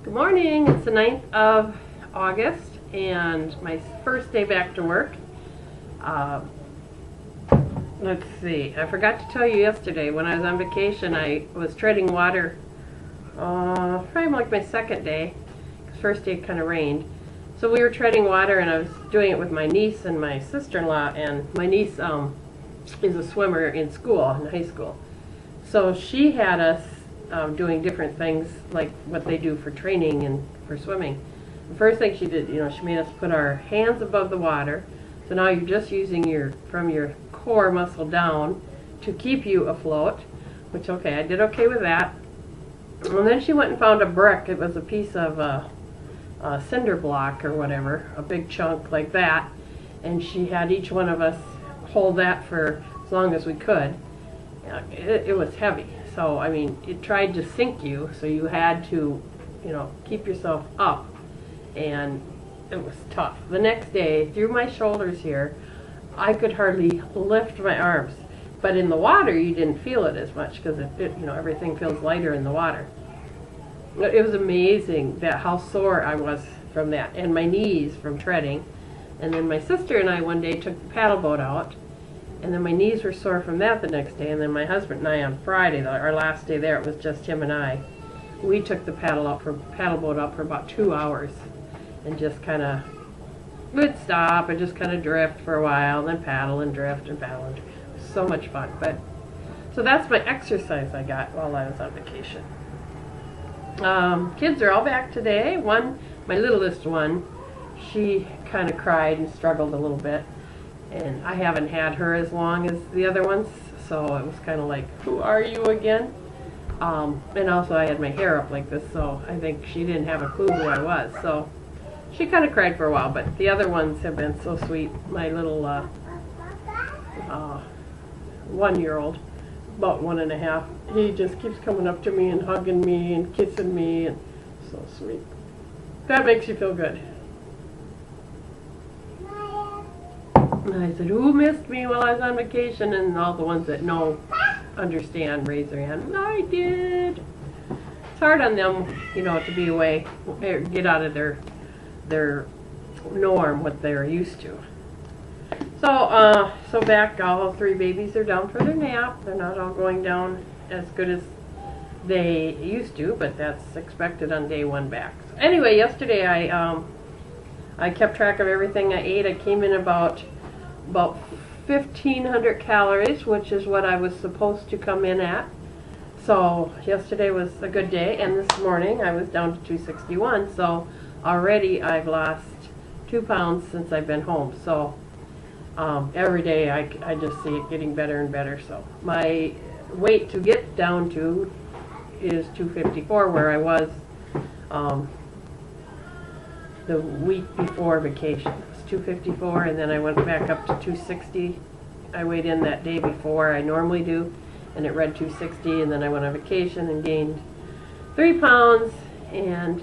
Good morning. It's the 9th of August and my first day back to work. Let's see. I forgot to tell you yesterday when I was on vacation I was treading water probably like my second day, because first day kind of rained. So we were treading water and I was doing it with my niece and my sister-in-law, and my niece is a swimmer in school, in high school. So she had us doing different things like what they do for training and for swimming. The first thing she did, she made us put our hands above the water. So now you're just using from your core muscle down to keep you afloat, which, okay, I did okay with that. And then she went and found a brick. It was a piece of a cinder block or whatever, a big chunk like that. And she had each one of us hold that for as long as we could. It was heavy. So, I mean, it tried to sink you, so you had to, keep yourself up, and it was tough. The next day, through my shoulders here, I could hardly lift my arms. But in the water, you didn't feel it as much, because everything feels lighter in the water. It was amazing how sore I was from that, and my knees from treading. And then my sister and I one day took the paddle boat out, and then my knees were sore from that the next day. And then my husband and I on Friday, our last day there, it was just him and I. We took the paddle boat out for about 2 hours, and just kind of would stop and just kind of drift for a while, and then paddle and drift and paddle. And it was so much fun. So that's my exercise I got while I was on vacation. Kids are all back today. My littlest one, she kind of cried and struggled a little bit. And I haven't had her as long as the other ones, so it was kind of like, who are you again? And also I had my hair up like this, so I think she didn't have a clue who I was. So she kind of cried for a while, but the other ones have been so sweet. My little 1-year-old, about 1.5, he just keeps coming up to me and hugging me and kissing me, and so sweet. That makes you feel good. And I said, who missed me while I was on vacation? And all the ones that understand, raise their hand. I did. It's hard on them, to be away, get out of their norm, what they're used to. So back, all 3 babies are down for their nap. They're not all going down as good as they used to, but that's expected on day 1 back. So anyway, yesterday I kept track of everything I ate. I came in about 1,500 calories, which is what I was supposed to come in at. So yesterday was a good day, and this morning I was down to 261. So already I've lost 2 pounds since I've been home. So every day I just see it getting better and better. So my weight to get down to is 254, where I was the week before vacation. 254, and then I went back up to 260. I weighed in that day before I normally do, and it read 260, and then I went on vacation and gained 3 pounds, and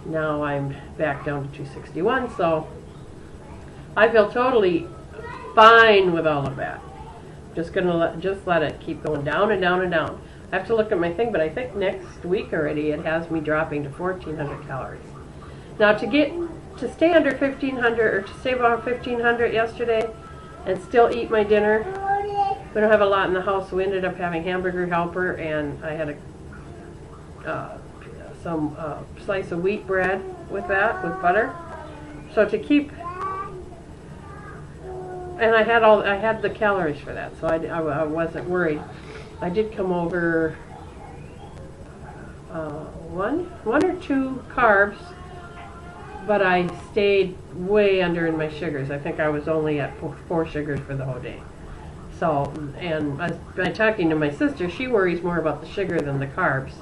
now I'm back down to 261. So I feel totally fine with all of that. Just gonna let it keep going down and down and down. I have to look at my thing, but I think next week already it has me dropping to 1,400 calories. Now to stay under 1,500, or to stay about 1,500 yesterday and still eat my dinner. We don't have a lot in the house, so we ended up having Hamburger Helper, and I had some slice of wheat bread with that, with butter. So to keep, and I had the calories for that, so I wasn't worried. I did come over one or 2 carbs, but I stayed way under in my sugars. I think I was only at 4 sugars for the whole day. So, and by talking to my sister, she worries more about the sugar than the carbs,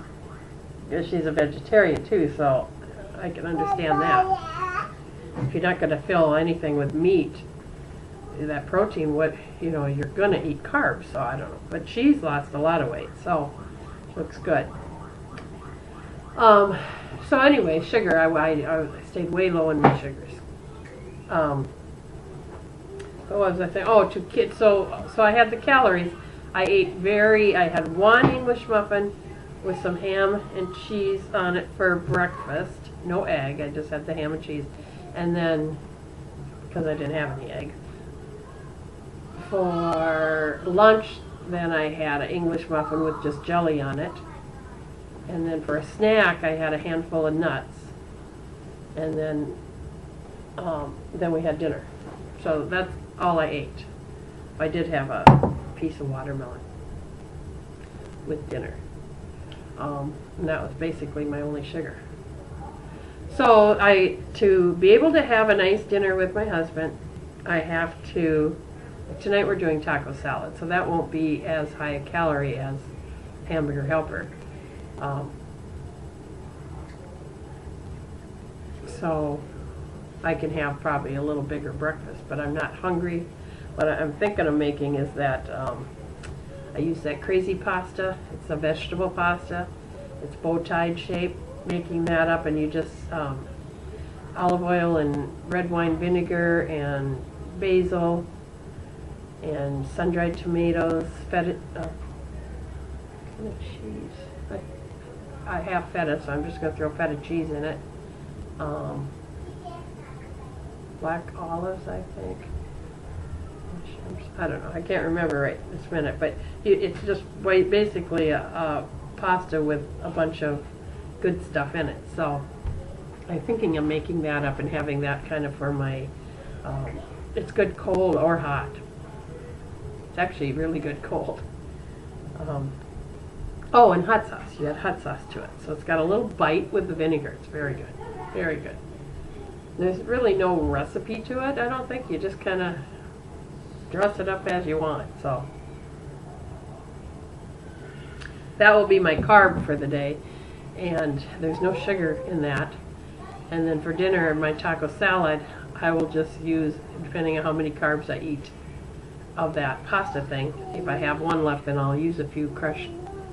because she's a vegetarian too, so I can understand that. If you're not going to fill anything with meat, that protein, you're going to eat carbs, so I don't know. But she's lost a lot of weight, so looks good. So anyway, sugar, I stayed way low in my sugars. What was I saying? Oh, to kids. So I had the calories. I had 1 English muffin with some ham and cheese on it for breakfast. No egg, I just had the ham and cheese. And then, because I didn't have any egg. For lunch, then I had an English muffin with just jelly on it. And then for a snack, I had a handful of nuts. And then we had dinner. So that's all I ate. I did have a piece of watermelon with dinner. And that was basically my only sugar. So to be able to have a nice dinner with my husband, I have to, tonight we're doing taco salad, so that won't be as high a calorie as Hamburger Helper. So I can have probably a little bigger breakfast, but I'm not hungry. What I'm thinking of making is that I use that crazy pasta. It's a vegetable pasta. It's bow-tied shape. Making that up, and you just olive oil and red wine vinegar and basil and sun-dried tomatoes, feta cheese. I have feta, so I'm just going to throw feta cheese in it. Black olives, I think. I don't know. I can't remember right this minute, but it's just basically a pasta with a bunch of good stuff in it. So I'm thinking of making that up and having that kind of for my, it's good cold or hot. It's actually really good cold. Oh, and hot sauce. You add hot sauce to it. So it's got a little bite with the vinegar. It's very good. Very good. There's really no recipe to it, I don't think. You just kind of dress it up as you want. So that will be my carb for the day. And there's no sugar in that. And then for dinner, my taco salad, I will just use, depending on how many carbs I eat of that pasta thing. If I have one left, then I'll use a few crushed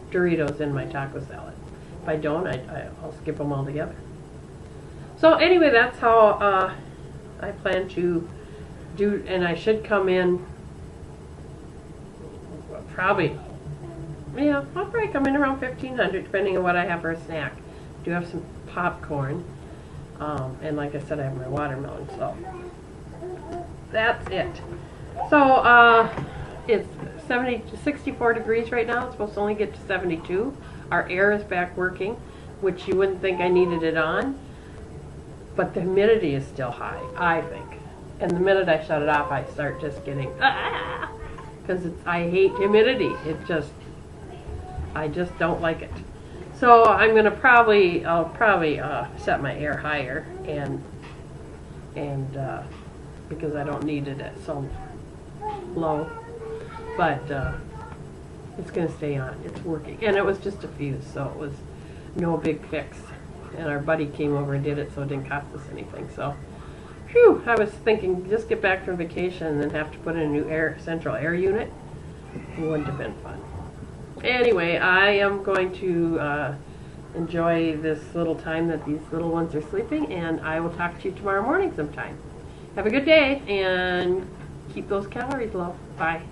Doritos in my taco salad. If I don't, I'll skip them all together. So anyway, that's how I plan to do, and I should come in probably, yeah, I'll probably come in around 1500, depending on what I have for a snack. I do have some popcorn, and like I said, I have my watermelon, so that's it. So it's 64 degrees right now. It's supposed to only get to 72. Our air is back working, which you wouldn't think I needed it on, but the humidity is still high, I think. And the minute I shut it off, I start just getting, because I hate humidity. I just don't like it. So I'm gonna I'll probably set my air higher, and because I don't need it at so low, but it's gonna stay on. It's working, and it was just a fuse, so it was no big fix. And our buddy came over and did it, so it didn't cost us anything. So, phew! I was thinking, just get back from vacation and then have to put in a new central air unit. It wouldn't have been fun. Anyway, I am going to enjoy this little time that these little ones are sleeping, and I will talk to you tomorrow morning sometime. Have a good day, and keep those calories low. Bye.